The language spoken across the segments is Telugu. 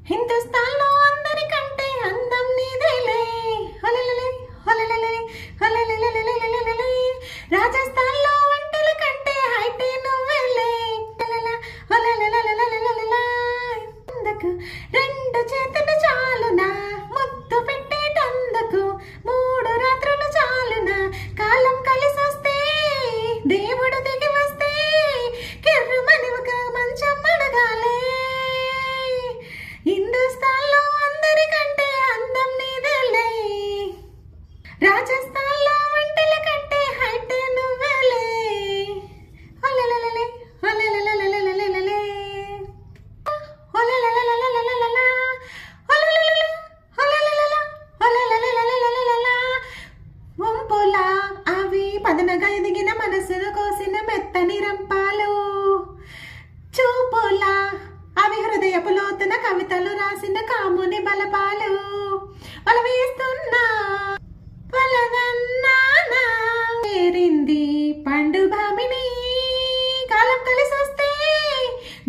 హిందుస్థాన్లో అందరికంటే అందం నీదేలే హొలలలే హొలలలే హొలలలలలలలలలే రాజస్థాన్లో వంటల కంటే హైటే నువ్వేలే హొలల హొలలలలలలలలలా అందకు రెండు చేతులు చాలునా ముద్దు పెట్టేటందుకు మూడు రాత్రులు చాలునా కాలం కలిసొస్తే దేవుడు దిగి వస్తే కిర్రుమని ఒక మంచం అడగాలే హిందుస్థాన్లో అందరికంటే అందం నీదేలే రాజస్థాన్లో వంటల కంటే హైటే నువ్వేలే హొలలలలే హొలలలలలలలలే హొలలలలలలలలలా హొలలలల హొలలలల హొలలలలలలలలా వంపులా అవి పదనగా ఎదిగిన మనసును కోసిన మెత్తని రంపాలు చూపులా అవి హృదయపు లోతున కవితలు రాసిన కాముని బలపాలు వల వేస్తున్నా వలదన్నానా చేరింది పండు భామిని కాలం కలిసొస్తే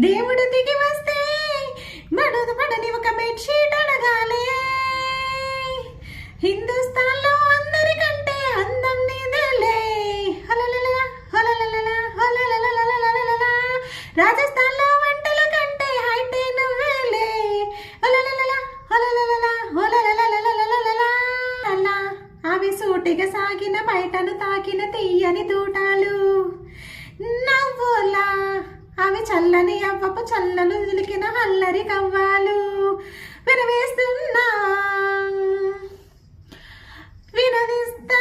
దేవుడు దిగి వస్తే మడని ఒక బెడ్షీట్ అడగాలే హిందుస్థాన్లో అందరికంటే అందం నీదేలే హొలలల హొలలల హొలలలలలలలలా రాజస్థాన్లో వంటల కంటే హైటే నువ్వేలే హొలలల హొలలల హొలలలలలలలలా అలా అవి సూటిగా సాగిన బయటను తాకిన తీయని దూటాలు నవ్వులా అవి చల్లని అవ్వపు చల్లలు చిలికిన అల్లరి కవ్వాలు వినవేస్తున్నా వినదిస్తా